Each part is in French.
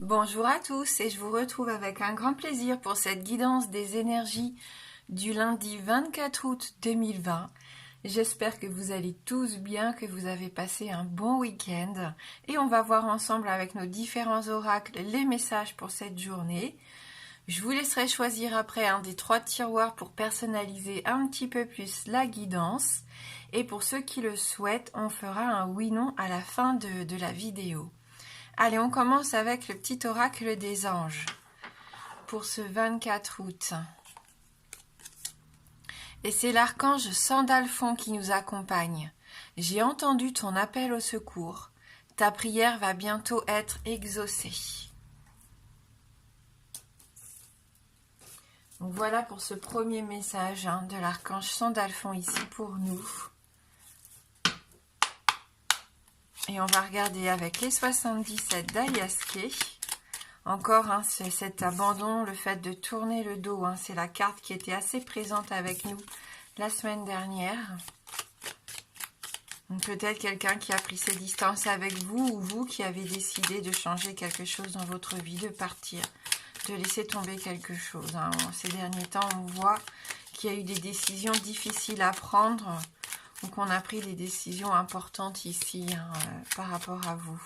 Bonjour à tous et je vous retrouve avec un grand plaisir pour cette guidance des énergies du lundi 24 août 2020. J'espère que vous allez tous bien, que vous avez passé un bon week-end et on va voir ensemble avec nos différents oracles les messages pour cette journée. Je vous laisserai choisir après un des 3 tiroirs pour personnaliser un petit peu plus la guidance et pour ceux qui le souhaitent, on fera un oui-non à la fin de la vidéo. Allez, on commence avec le petit oracle des anges pour ce 24 août. Et c'est l'archange Sandalphon qui nous accompagne. J'ai entendu ton appel au secours. Ta prière va bientôt être exaucée. Donc voilà pour ce premier message de l'archange Sandalphon ici pour nous. Et on va regarder avec les 77 d'Ayaske. Encore, c'est cet abandon, le fait de tourner le dos. C'est la carte qui était assez présente avec nous la semaine dernière. Peut-être quelqu'un qui a pris ses distances avec vous ou vous qui avez décidé de changer quelque chose dans votre vie, de partir, de laisser tomber quelque chose. Ces derniers temps, on voit qu'il y a eu des décisions difficiles à prendre. Donc on a pris des décisions importantes ici par rapport à vous.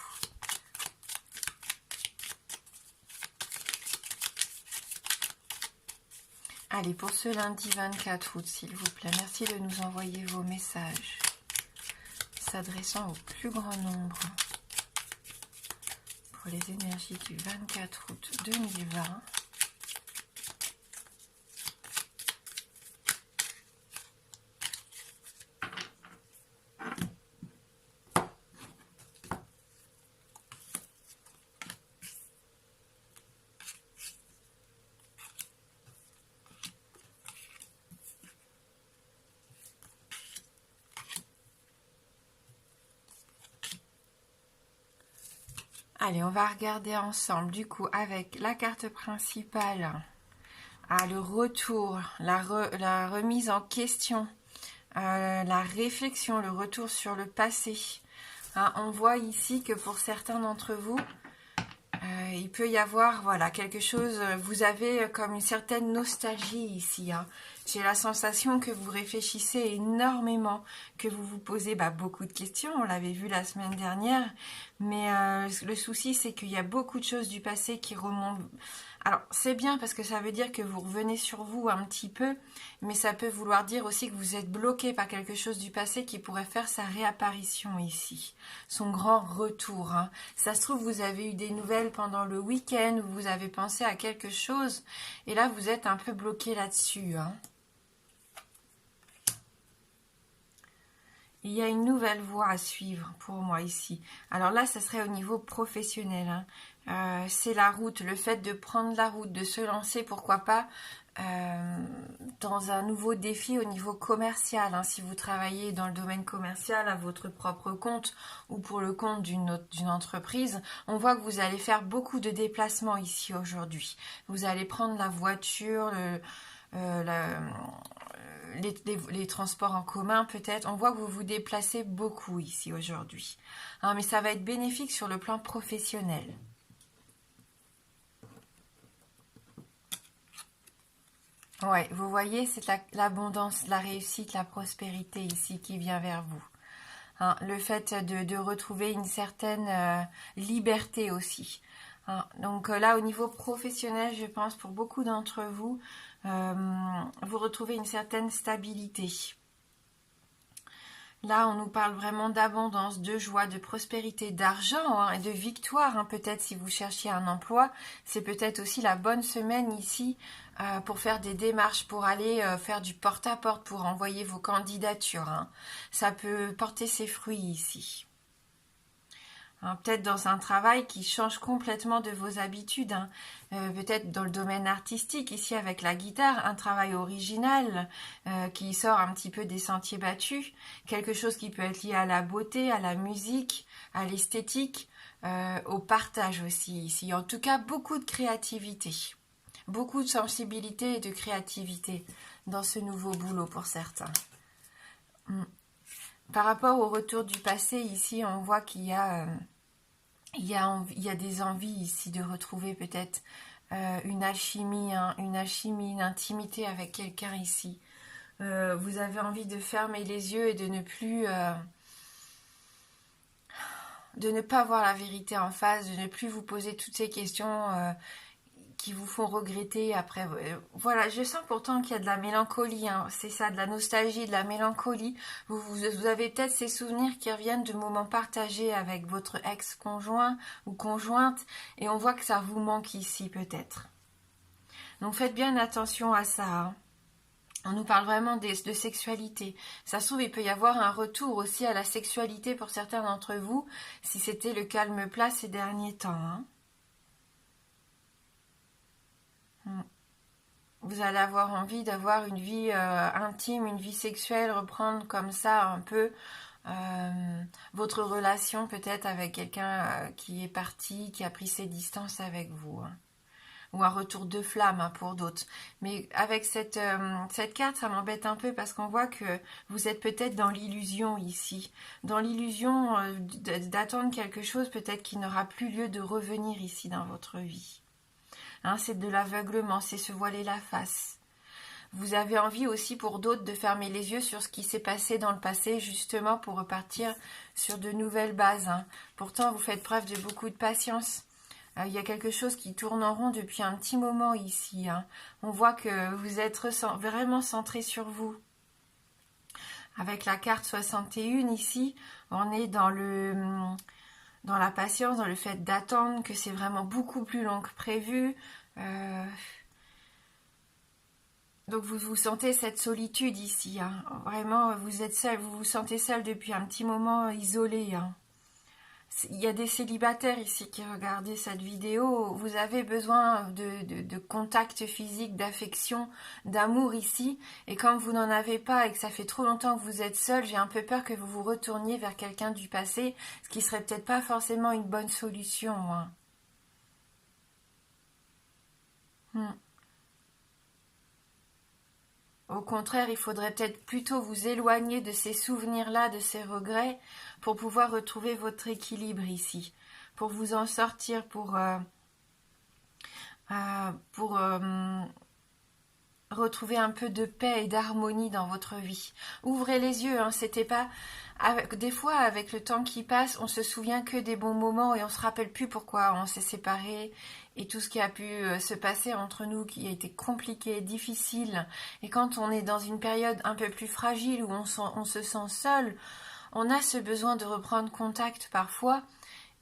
Allez, pour ce lundi 24 août, s'il vous plaît, merci de nous envoyer vos messages, s'adressant au plus grand nombre pour les énergies du 24 août 2020. Allez, on va regarder ensemble, du coup, avec la carte principale, le retour, la remise en question, la réflexion, le retour sur le passé. On voit ici que pour certains d'entre vous, il peut y avoir quelque chose, vous avez comme une certaine nostalgie ici. J'ai la sensation que vous réfléchissez énormément, que vous vous posez beaucoup de questions, on l'avait vu la semaine dernière, mais le souci c'est qu'il y a beaucoup de choses du passé qui remontent. Alors c'est bien parce que ça veut dire que vous revenez sur vous un petit peu, mais ça peut vouloir dire aussi que vous êtes bloqué par quelque chose du passé qui pourrait faire sa réapparition ici, son grand retour. Ça se trouve vous avez eu des nouvelles pendant le week-end, vous avez pensé à quelque chose, et là vous êtes un peu bloqué là-dessus. Il y a une nouvelle voie à suivre pour moi ici. Alors là, ça serait au niveau professionnel. C'est la route, le fait de prendre la route, de se lancer, pourquoi pas, dans un nouveau défi au niveau commercial. Si vous travaillez dans le domaine commercial à votre propre compte ou pour le compte d'une entreprise, on voit que vous allez faire beaucoup de déplacements ici aujourd'hui. Vous allez prendre la voiture, les transports en commun peut-être, on voit que vous vous déplacez beaucoup ici aujourd'hui. Mais ça va être bénéfique sur le plan professionnel. Ouais, vous voyez, c'est l'abondance, la réussite, la prospérité ici qui vient vers vous. Le fait de retrouver une certaine liberté aussi. Donc là, au niveau professionnel, je pense pour beaucoup d'entre vous, vous retrouvez une certaine stabilité. Là, on nous parle vraiment d'abondance, de joie, de prospérité, d'argent et de victoire. Peut-être si vous cherchiez un emploi, c'est peut-être aussi la bonne semaine ici pour faire des démarches, pour aller faire du porte-à-porte, pour envoyer vos candidatures. Ça peut porter ses fruits ici. Peut-être dans un travail qui change complètement de vos habitudes, peut-être dans le domaine artistique, ici avec la guitare, un travail original qui sort un petit peu des sentiers battus, quelque chose qui peut être lié à la beauté, à la musique, à l'esthétique, au partage aussi ici. En tout cas, beaucoup de créativité, beaucoup de sensibilité et de créativité dans ce nouveau boulot pour certains. Par rapport au retour du passé, ici, on voit qu'il y a il y a des envies ici de retrouver peut-être une alchimie, une intimité avec quelqu'un ici. Vous avez envie de fermer les yeux et de ne pas voir la vérité en face, de ne plus vous poser toutes ces questions qui vous font regretter après. Voilà, je sens pourtant qu'il y a de la mélancolie, hein. C'est ça, de la nostalgie, de la mélancolie. Vous avez peut-être ces souvenirs qui reviennent de moments partagés avec votre ex-conjoint ou conjointe, et on voit que ça vous manque ici peut-être. Donc faites bien attention à ça, hein. On nous parle vraiment de sexualité. Ça se trouve, il peut y avoir un retour aussi à la sexualité pour certains d'entre vous, si c'était le calme plat ces derniers temps, hein. Vous allez avoir envie d'avoir une vie intime, une vie sexuelle, reprendre comme ça un peu votre relation peut-être avec quelqu'un qui est parti, qui a pris ses distances avec vous, hein. Ou un retour de flamme, hein, pour d'autres. Mais avec cette carte, ça m'embête un peu parce qu'on voit que vous êtes peut-être dans l'illusion ici. Dans l'illusion d'attendre quelque chose peut-être qui n'aura plus lieu de revenir ici dans votre vie. Hein, c'est de l'aveuglement, c'est se voiler la face. Vous avez envie aussi pour d'autres de fermer les yeux sur ce qui s'est passé dans le passé, justement pour repartir sur de nouvelles bases, hein. Pourtant, vous faites preuve de beaucoup de patience. Il y a quelque chose qui tourne en rond depuis un petit moment ici, hein. On voit que vous êtes vraiment centré sur vous. Avec la carte 61 ici, on est dans la patience, dans le fait d'attendre, que c'est vraiment beaucoup plus long que prévu. Donc vous sentez cette solitude ici, hein. Vraiment, vous êtes seul, vous vous sentez seul depuis un petit moment, isolé, hein. Il y a des célibataires ici qui regardent cette vidéo. Vous avez besoin de contact physique, d'affection, d'amour ici. Et quand vous n'en avez pas et que ça fait trop longtemps que vous êtes seul, j'ai un peu peur que vous vous retourniez vers quelqu'un du passé, ce qui serait peut-être pas forcément une bonne solution, hein. Au contraire, il faudrait peut-être plutôt vous éloigner de ces souvenirs-là, de ces regrets, pour pouvoir retrouver votre équilibre ici, pour vous en sortir, pour retrouver un peu de paix et d'harmonie dans votre vie. Ouvrez les yeux, hein, c'était pas... Des fois, avec le temps qui passe, on se souvient que des bons moments et on se rappelle plus pourquoi on s'est séparés et tout ce qui a pu se passer entre nous, qui a été compliqué, difficile. Et quand on est dans une période un peu plus fragile, où on se sent seul, on a ce besoin de reprendre contact parfois.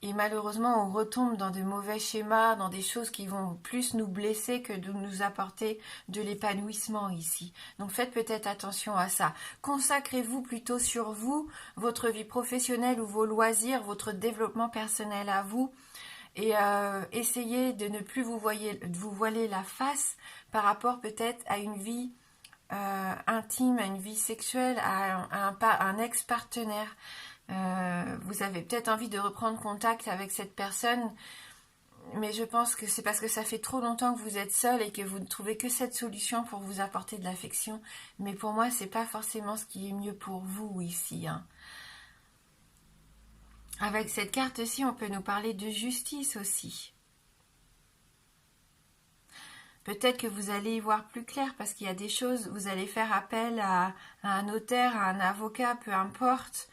Et malheureusement, on retombe dans de mauvais schémas, dans des choses qui vont plus nous blesser que de nous apporter de l'épanouissement ici. Donc faites peut-être attention à ça. Consacrez-vous plutôt sur vous, votre vie professionnelle ou vos loisirs, votre développement personnel à vous. Et essayez de ne plus vous voiler la face par rapport peut-être à une vie intime, à une vie sexuelle, à un ex-partenaire. Vous avez peut-être envie de reprendre contact avec cette personne, mais je pense que c'est parce que ça fait trop longtemps que vous êtes seul et que vous ne trouvez que cette solution pour vous apporter de l'affection. Mais pour moi, c'est pas forcément ce qui est mieux pour vous ici, hein. Avec cette carte-ci, on peut nous parler de justice aussi. Peut-être que vous allez y voir plus clair parce qu'il y a des choses, vous allez faire appel à un notaire, à un avocat, peu importe,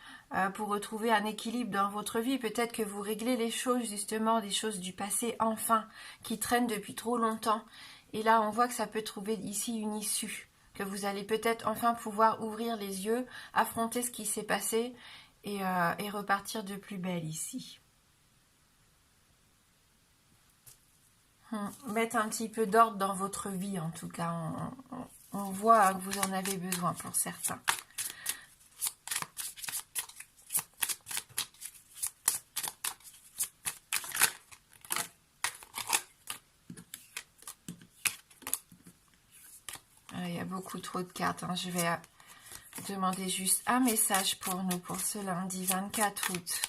pour retrouver un équilibre dans votre vie. Peut-être que vous réglez les choses, justement, des choses du passé, enfin, qui traînent depuis trop longtemps. Et là, on voit que ça peut trouver ici une issue, que vous allez peut-être enfin pouvoir ouvrir les yeux, affronter ce qui s'est passé et repartir de plus belle ici. Mettre un petit peu d'ordre dans votre vie, en tout cas. On voit que vous en avez besoin pour certains. Il y a beaucoup trop de cartes, hein. Je vais demander juste un message pour nous, pour ce lundi 24 août.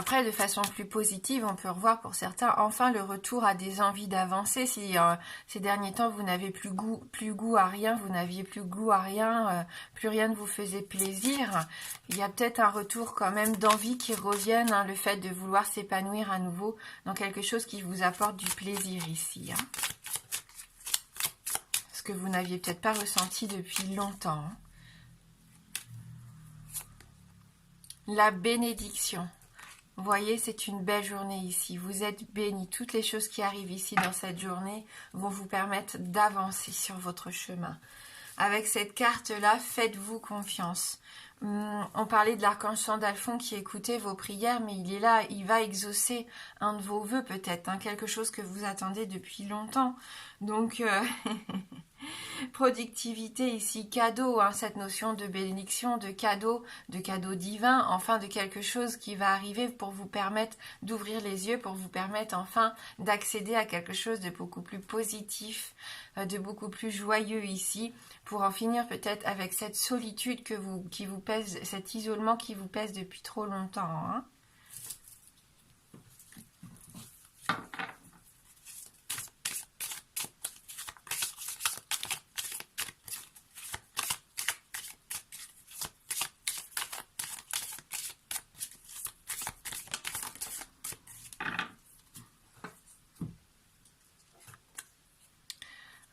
Après, de façon plus positive, on peut revoir pour certains enfin le retour à des envies d'avancer. Si ces derniers temps, vous n'avez plus goût à rien, vous n'aviez plus goût à rien, plus rien ne vous faisait plaisir, il y a peut-être un retour quand même d'envie qui revienne, hein, le fait de vouloir s'épanouir à nouveau dans quelque chose qui vous apporte du plaisir ici. Hein. Ce que vous n'aviez peut-être pas ressenti depuis longtemps. Hein. La bénédiction. Vous voyez, c'est une belle journée ici. Vous êtes bénis. Toutes les choses qui arrivent ici dans cette journée vont vous permettre d'avancer sur votre chemin. Avec cette carte-là, faites-vous confiance. On parlait de l'archange Sandalphon qui écoutait vos prières, mais il est là, il va exaucer un de vos vœux peut-être, hein, quelque chose que vous attendez depuis longtemps. Donc, productivité ici, cadeau, hein, cette notion de bénédiction, de cadeau divin, enfin de quelque chose qui va arriver pour vous permettre d'ouvrir les yeux, pour vous permettre enfin d'accéder à quelque chose de beaucoup plus positif, de beaucoup plus joyeux ici, pour en finir peut-être avec cette solitude qui vous pèse, cet isolement qui vous pèse depuis trop longtemps. Hein.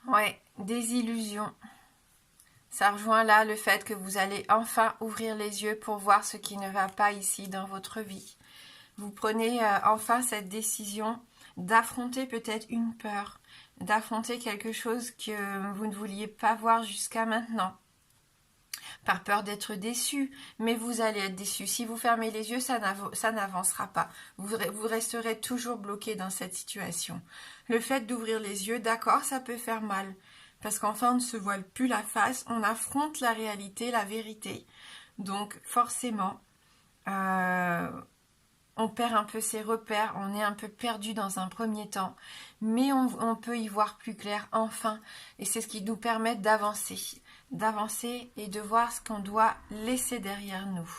Ouais, des illusions. Ça rejoint là le fait que vous allez enfin ouvrir les yeux pour voir ce qui ne va pas ici dans votre vie. Vous prenez enfin cette décision d'affronter peut-être une peur, d'affronter quelque chose que vous ne vouliez pas voir jusqu'à maintenant. Par peur d'être déçu, mais vous allez être déçu. Si vous fermez les yeux, ça n'avancera pas. Vous resterez toujours bloqué dans cette situation. Le fait d'ouvrir les yeux, d'accord, ça peut faire mal. Parce qu'enfin, on ne se voile plus la face, on affronte la réalité, la vérité. Donc, forcément, on perd un peu ses repères, on est un peu perdu dans un premier temps. Mais on peut y voir plus clair, enfin. Et c'est ce qui nous permet d'avancer et de voir ce qu'on doit laisser derrière nous.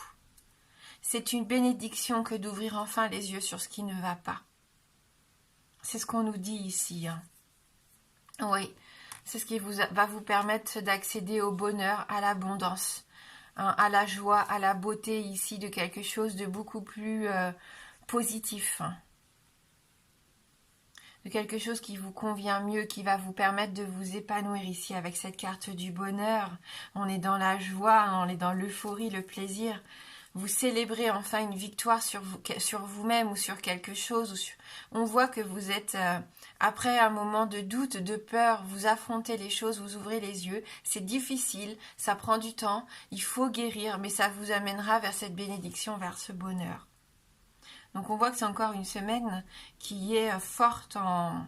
C'est une bénédiction que d'ouvrir enfin les yeux sur ce qui ne va pas. C'est ce qu'on nous dit ici. Hein. Oui, c'est ce qui va vous permettre d'accéder au bonheur, à l'abondance, hein, à la joie, à la beauté ici de quelque chose de beaucoup plus positif. Hein. De quelque chose qui vous convient mieux, qui va vous permettre de vous épanouir ici avec cette carte du bonheur. On est dans la joie, on est dans l'euphorie, le plaisir. Vous célébrez enfin une victoire sur vous-même ou sur quelque chose. On voit que vous êtes, après un moment de doute, de peur, vous affrontez les choses, vous ouvrez les yeux. C'est difficile, ça prend du temps, il faut guérir, mais ça vous amènera vers cette bénédiction, vers ce bonheur. Donc on voit que c'est encore une semaine qui est forte en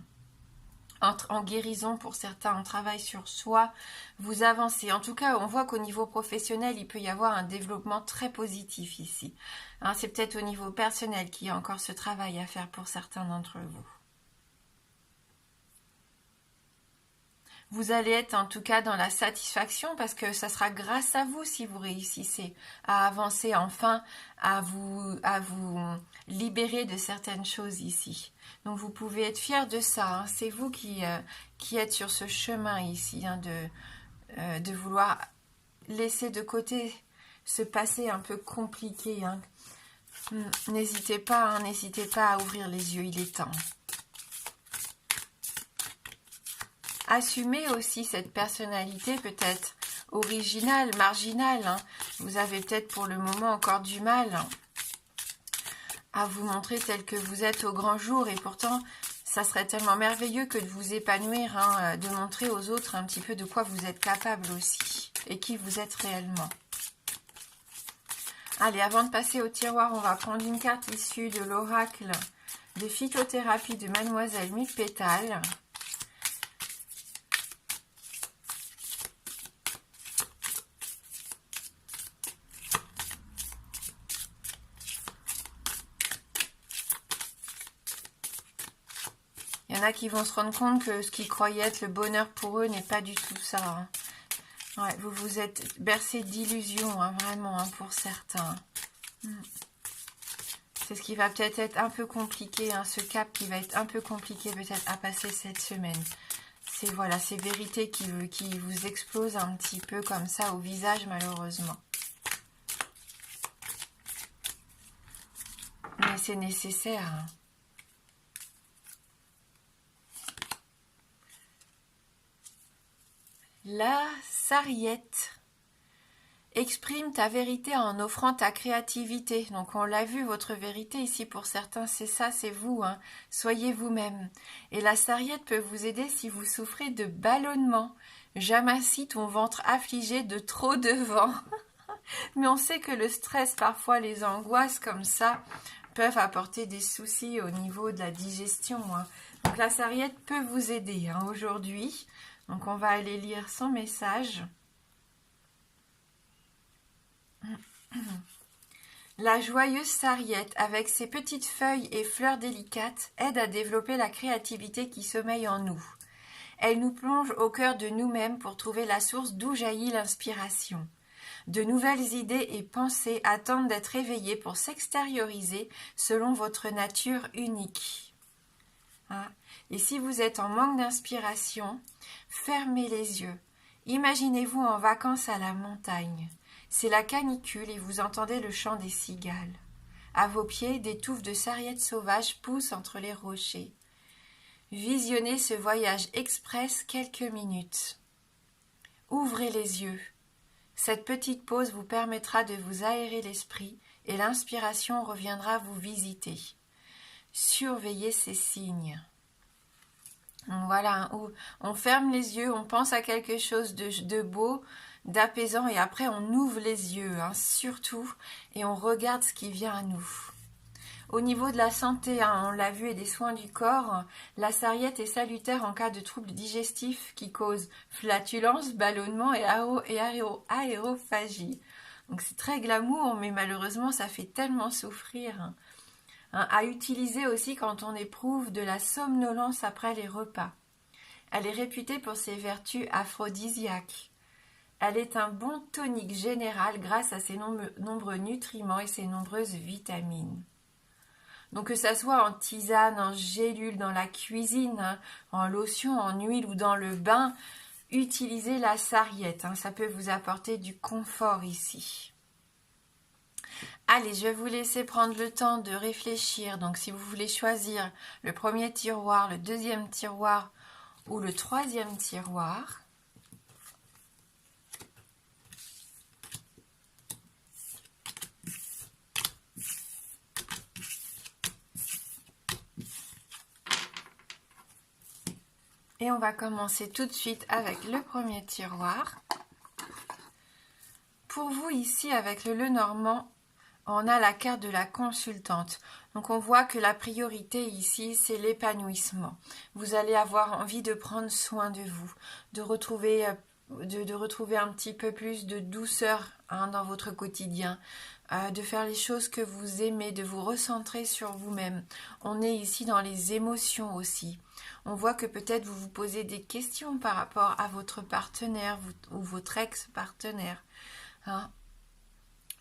guérison pour certains, on travaille sur soi, vous avancez. En tout cas, on voit qu'au niveau professionnel, il peut y avoir un développement très positif ici. Hein, c'est peut-être au niveau personnel qu'il y a encore ce travail à faire pour certains d'entre vous. Vous allez être en tout cas dans la satisfaction parce que ça sera grâce à vous si vous réussissez à avancer enfin, à vous libérer de certaines choses ici. Donc vous pouvez être fiers de ça. Hein. C'est vous qui êtes sur ce chemin ici, hein, de vouloir laisser de côté ce passé un peu compliqué. Hein. N'hésitez pas à ouvrir les yeux, il est temps. Assumez aussi cette personnalité peut-être originale, marginale. Hein. Vous avez peut-être pour le moment encore du mal à vous montrer tel que vous êtes au grand jour. Et pourtant, ça serait tellement merveilleux que de vous épanouir, hein, de montrer aux autres un petit peu de quoi vous êtes capable aussi et qui vous êtes réellement. Allez, avant de passer au tiroir, on va prendre une carte issue de l'oracle de phytothérapie de Mademoiselle Mille Pétales. Il y en a qui vont se rendre compte que ce qu'ils croyaient être le bonheur pour eux n'est pas du tout ça. Hein. Ouais, vous vous êtes bercé d'illusions, hein, vraiment, hein, pour certains. C'est ce qui va peut-être être un peu compliqué, hein, ce cap qui va être un peu compliqué peut-être à passer cette semaine. C'est voilà, ces vérités qui vous explosent un petit peu comme ça au visage malheureusement. Mais c'est nécessaire. Hein. La sarriette. Exprime ta vérité en offrant ta créativité. Donc on l'a vu, votre vérité ici pour certains, c'est ça, c'est vous. Hein. Soyez vous-même. Et la sarriette peut vous aider si vous souffrez de ballonnement. Jamassis ton ventre affligé de trop de vent. Mais on sait que le stress, parfois les angoisses comme ça, peuvent apporter des soucis au niveau de la digestion. Hein. Donc la sarriette peut vous aider hein, aujourd'hui. Donc on va aller lire son message. La joyeuse sarriette, avec ses petites feuilles et fleurs délicates, aide à développer la créativité qui sommeille en nous. Elle nous plonge au cœur de nous-mêmes pour trouver la source d'où jaillit l'inspiration. De nouvelles idées et pensées attendent d'être éveillées pour s'extérioriser selon votre nature unique. Hein? Et si vous êtes en manque d'inspiration, fermez les yeux. Imaginez-vous en vacances à la montagne. C'est la canicule et vous entendez le chant des cigales. À vos pieds, des touffes de sarriette sauvages poussent entre les rochers. Visionnez ce voyage express quelques minutes. Ouvrez les yeux. Cette petite pause vous permettra de vous aérer l'esprit et l'inspiration reviendra vous visiter. Surveillez ces signes. Voilà, on ferme les yeux, on pense à quelque chose de beau, d'apaisant et après on ouvre les yeux, hein, surtout, et on regarde ce qui vient à nous. Au niveau de la santé, hein, on l'a vu, et des soins du corps, la sarriette est salutaire en cas de troubles digestifs qui causent flatulence, ballonnement et aérophagie. Donc c'est très glamour, mais malheureusement ça fait tellement souffrir. Hein, à utiliser aussi quand on éprouve de la somnolence après les repas. Elle est réputée pour ses vertus aphrodisiaques. Elle est un bon tonique général grâce à ses nombreux nutriments et ses nombreuses vitamines. Donc que ça soit en tisane, en gélule, dans la cuisine, hein, en lotion, en huile ou dans le bain, utilisez la sarriette. Hein, ça peut vous apporter du confort ici. Allez, je vais vous laisser prendre le temps de réfléchir. Donc si vous voulez choisir le premier tiroir, le deuxième tiroir ou le troisième tiroir. Et on va commencer tout de suite avec le premier tiroir. Pour vous ici, avec le Lenormand, on a la carte de la consultante. Donc on voit que la priorité ici, c'est l'épanouissement. Vous allez avoir envie de prendre soin de vous, de retrouver un petit peu plus de douceur hein, dans votre quotidien, de faire les choses que vous aimez, de vous recentrer sur vous-même. On est ici dans les émotions aussi. On voit que peut-être vous vous posez des questions par rapport à votre partenaire ou votre ex-partenaire. Hein.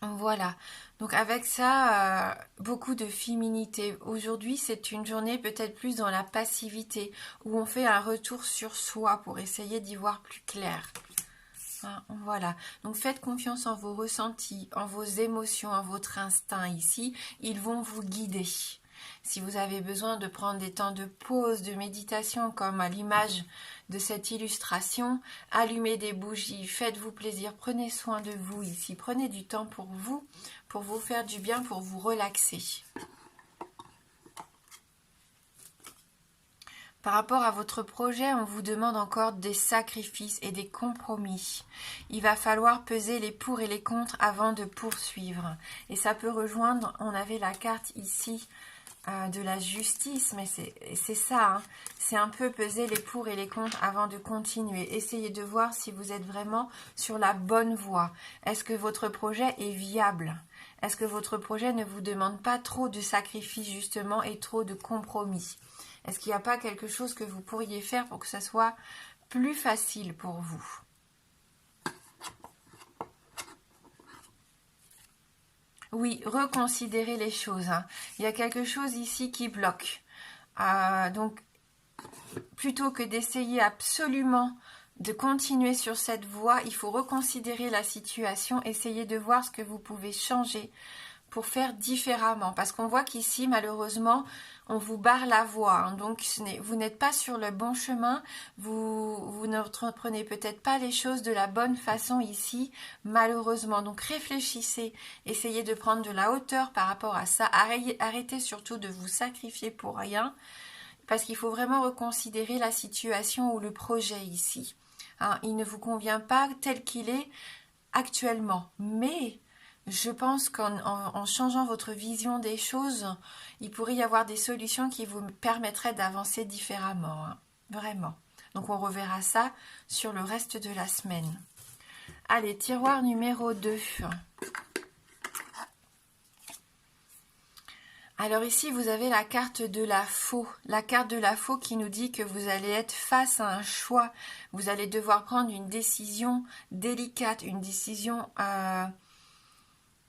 Voilà, donc avec ça, beaucoup de féminité. Aujourd'hui, c'est une journée peut-être plus dans la passivité, où on fait un retour sur soi pour essayer d'y voir plus clair. Hein, voilà, donc faites confiance en vos ressentis, en vos émotions, en votre instinct ici. Ils vont vous guider. Si vous avez besoin de prendre des temps de pause, de méditation, comme à l'image de cette illustration, allumez des bougies, faites-vous plaisir, prenez soin de vous ici, prenez du temps pour vous faire du bien, pour vous relaxer. Par rapport à votre projet, on vous demande encore des sacrifices et des compromis. Il va falloir peser les pour et les contre avant de poursuivre. Et ça peut rejoindre, on avait la carte ici, de la justice, mais c'est ça, hein. C'est un peu peser les pour et les contre avant de continuer. Essayez de voir si vous êtes vraiment sur la bonne voie. Est-ce que votre projet est viable? Est-ce que votre projet ne vous demande pas trop de sacrifices justement et trop de compromis? Est-ce qu'il n'y a pas quelque chose que vous pourriez faire pour que ça soit plus facile pour vous? Oui, reconsidérez les choses. Hein. Il y a quelque chose ici qui bloque. Donc, plutôt que d'essayer absolument de continuer sur cette voie, il faut reconsidérer la situation, essayer de voir ce que vous pouvez changer pour faire différemment. Parce qu'on voit qu'ici, malheureusement, on vous barre la voie. Hein. Donc, vous n'êtes pas sur le bon chemin. Vous n'entreprenez peut-être pas les choses de la bonne façon ici, malheureusement. Donc, réfléchissez. Essayez de prendre de la hauteur par rapport à ça. Arrêtez surtout de vous sacrifier pour rien. Parce qu'il faut vraiment reconsidérer la situation ou le projet ici. Hein, il ne vous convient pas tel qu'il est actuellement. Mais je pense qu'en changeant votre vision des choses, il pourrait y avoir des solutions qui vous permettraient d'avancer différemment. Hein, vraiment. Donc on reverra ça sur le reste de la semaine. Allez, tiroir numéro 2. Alors ici, vous avez la carte de la faux. La carte de la faux qui nous dit que vous allez être face à un choix. Vous allez devoir prendre une décision délicate, une décision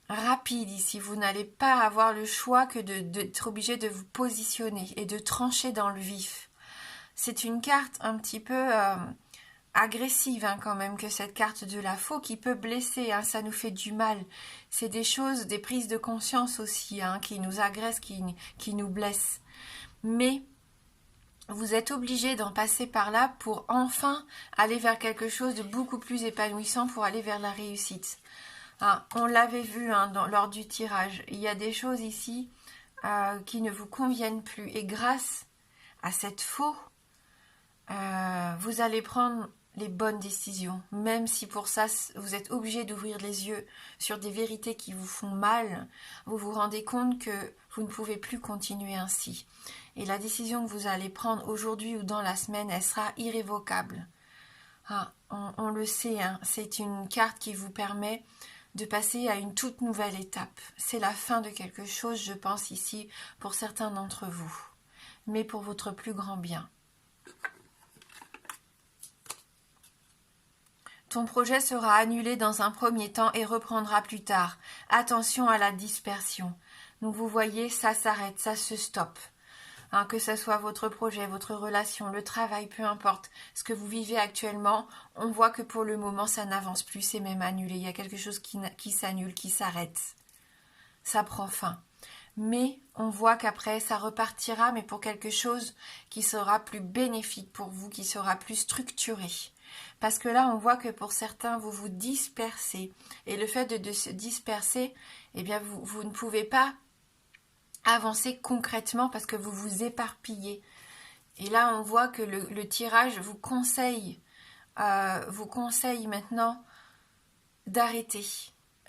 rapide ici. Vous n'allez pas avoir le choix que d'être obligé de vous positionner et de trancher dans le vif. C'est une carte un petit peu agressive hein, quand même que cette carte de la faux qui peut blesser, hein, ça nous fait du mal. C'est des choses, des prises de conscience aussi hein, qui nous agressent, qui nous blessent. Mais vous êtes obligé d'en passer par là pour enfin aller vers quelque chose de beaucoup plus épanouissant, pour aller vers la réussite. Hein, on l'avait vu hein, lors du tirage, il y a des choses ici qui ne vous conviennent plus. Et grâce à cette faux, vous allez prendre les bonnes décisions, même si pour ça vous êtes obligé d'ouvrir les yeux sur des vérités qui vous font mal. Vous vous rendez compte que vous ne pouvez plus continuer ainsi. Et la décision que vous allez prendre aujourd'hui ou dans la semaine, elle sera irrévocable. Ah, on le sait, hein, c'est une carte qui vous permet de passer à une toute nouvelle étape. C'est la fin de quelque chose, je pense ici, pour certains d'entre vous, mais pour votre plus grand bien. Ton projet sera annulé dans un premier temps et reprendra plus tard. Attention à la dispersion. Donc vous voyez, ça s'arrête, ça se stoppe. Hein, que ce soit votre projet, votre relation, le travail, peu importe ce que vous vivez actuellement, on voit que pour le moment, ça n'avance plus, c'est même annulé. Il y a quelque chose qui s'annule, qui s'arrête. Ça prend fin. Mais on voit qu'après, ça repartira, mais pour quelque chose qui sera plus bénéfique pour vous, qui sera plus structuré. Parce que là, on voit que pour certains, vous vous dispersez. Et le fait de se disperser, eh bien, vous ne pouvez pas avancer concrètement parce que vous vous éparpillez. Et là, on voit que le tirage vous conseille maintenant d'arrêter.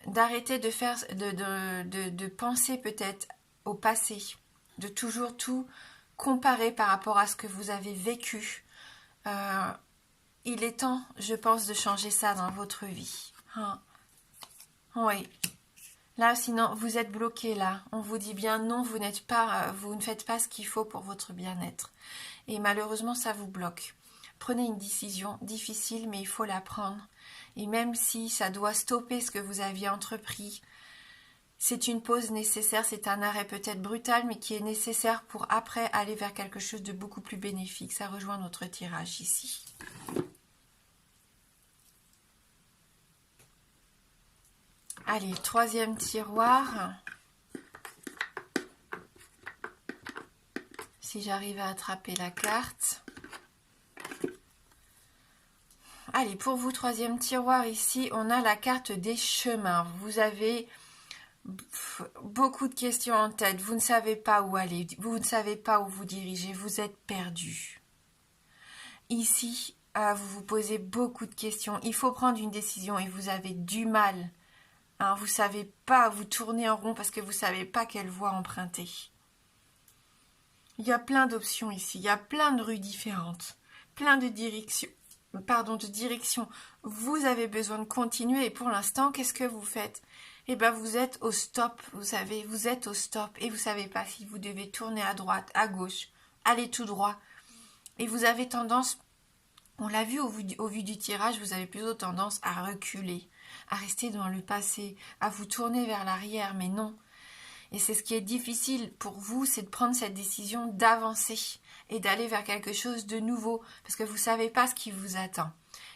D'arrêter de faire, de penser peut-être au passé. De toujours tout comparer par rapport à ce que vous avez vécu. Il est temps, je pense, de changer ça dans votre vie. Hein. Oui. Là, sinon, vous êtes bloqué là. On vous dit bien non, vous ne faites pas ce qu'il faut pour votre bien-être. Et malheureusement, ça vous bloque. Prenez une décision difficile, mais il faut la prendre. Et même si ça doit stopper ce que vous aviez entrepris, c'est une pause nécessaire, c'est un arrêt peut-être brutal, mais qui est nécessaire pour après aller vers quelque chose de beaucoup plus bénéfique. Ça rejoint notre tirage ici. Allez, troisième tiroir. Si j'arrive à attraper la carte. Allez, pour vous, troisième tiroir, ici, on a la carte des chemins. Vous avez beaucoup de questions en tête. Vous ne savez pas où aller. Vous ne savez pas où vous diriger. Vous êtes perdu. Ici, vous vous posez beaucoup de questions. Il faut prendre une décision et vous avez du mal. Hein, vous ne savez pas, vous tournez en rond parce que vous ne savez pas quelle voie emprunter. Il y a plein d'options ici, il y a plein de rues différentes, plein de directions. Vous avez besoin de continuer et pour l'instant, qu'est-ce que vous faites? Eh bien, vous êtes au stop, vous êtes au stop et vous ne savez pas si vous devez tourner à droite, à gauche, aller tout droit. Et vous avez tendance On l'a vu au vu du tirage, vous avez plutôt tendance à reculer, à rester dans le passé, à vous tourner vers l'arrière, mais non. Et c'est ce qui est difficile pour vous, c'est de prendre cette décision d'avancer et d'aller vers quelque chose de nouveau, parce que vous ne savez pas ce qui vous attend.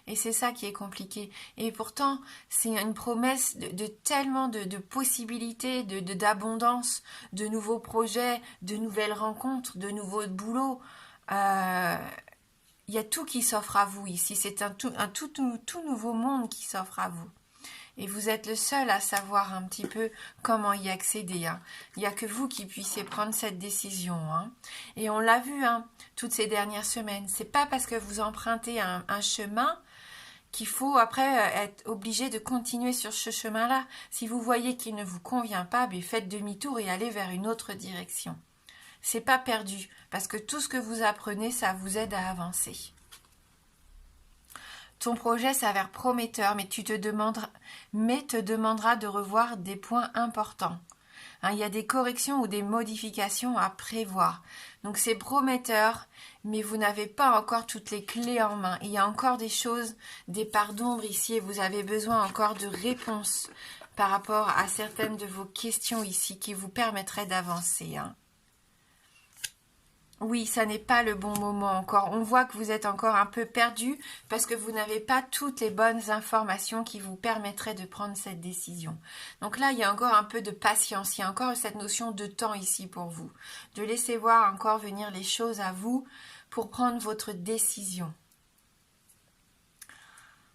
Et c'est ça qui est compliqué. Et pourtant, c'est une promesse de tellement de possibilités, d'abondance, de nouveaux projets, de nouvelles rencontres, de nouveaux boulots. Il y a tout qui s'offre à vous ici. C'est un tout nouveau monde qui s'offre à vous. Et vous êtes le seul à savoir un petit peu comment y accéder. Hein. Il n'y a que vous qui puissiez prendre cette décision. Hein. Et on l'a vu toutes ces dernières semaines. C'est pas parce que vous empruntez un chemin qu'il faut après être obligé de continuer sur ce chemin-là. Si vous voyez qu'il ne vous convient pas, faites demi-tour et allez vers une autre direction. C'est pas perdu, parce que tout ce que vous apprenez, ça vous aide à avancer. Ton projet s'avère prometteur, mais te demanderas de revoir des points importants. Il y a des corrections ou des modifications à prévoir. Donc c'est prometteur, mais vous n'avez pas encore toutes les clés en main. Il y a encore des choses, des parts d'ombre ici, et vous avez besoin encore de réponses par rapport à certaines de vos questions ici qui vous permettraient d'avancer. Oui, ça n'est pas le bon moment encore. On voit que vous êtes encore un peu perdu parce que vous n'avez pas toutes les bonnes informations qui vous permettraient de prendre cette décision. Donc là, il y a encore un peu de patience. Il y a encore cette notion de temps ici pour vous. De laisser voir encore venir les choses à vous pour prendre votre décision.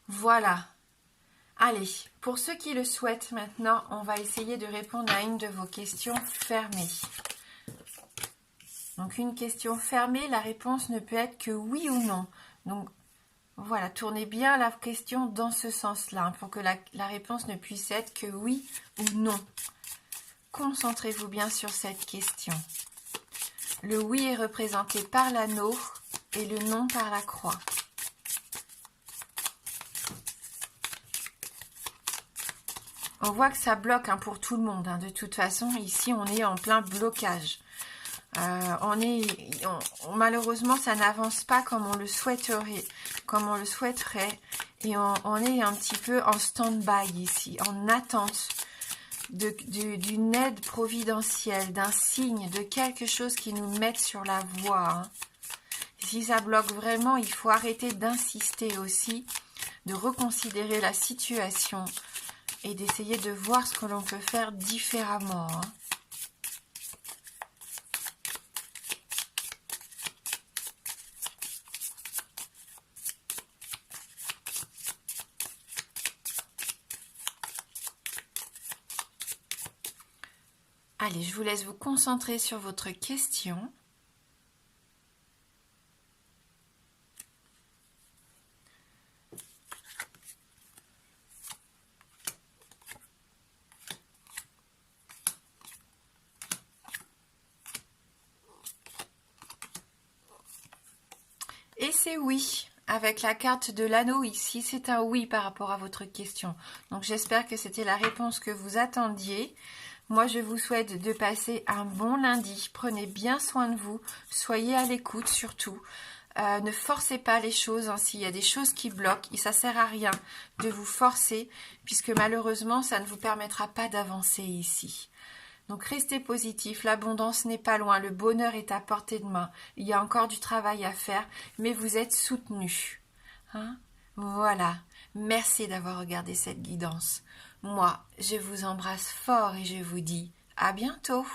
Voilà. Allez, pour ceux qui le souhaitent maintenant, on va essayer de répondre à une de vos questions fermées. Donc une question fermée, la réponse ne peut être que oui ou non. Donc voilà, tournez bien la question dans ce sens-là, pour que la réponse ne puisse être que oui ou non. Concentrez-vous bien sur cette question. Le oui est représenté par l'anneau et le non par la croix. On voit que ça bloque pour tout le monde. De toute façon, ici, on est en plein blocage. Malheureusement, ça n'avance pas comme on le souhaiterait, et on est un petit peu en stand-by ici, en attente d'une aide providentielle, d'un signe, de quelque chose qui nous mette sur la voie. Si ça bloque vraiment, il faut arrêter d'insister aussi, de reconsidérer la situation et d'essayer de voir ce que l'on peut faire différemment. Allez, je vous laisse vous concentrer sur votre question. Et c'est oui. Avec la carte de l'anneau ici, c'est un oui par rapport à votre question. Donc j'espère que c'était la réponse que vous attendiez. Moi, je vous souhaite de passer un bon lundi. Prenez bien soin de vous. Soyez à l'écoute surtout. Ne forcez pas les choses. S'il y a des choses qui bloquent, ça ne sert à rien de vous forcer, puisque malheureusement, ça ne vous permettra pas d'avancer ici. Donc restez positif, l'abondance n'est pas loin, le bonheur est à portée de main. Il y a encore du travail à faire, mais vous êtes soutenus. Voilà, merci d'avoir regardé cette guidance. Moi, je vous embrasse fort et je vous dis à bientôt.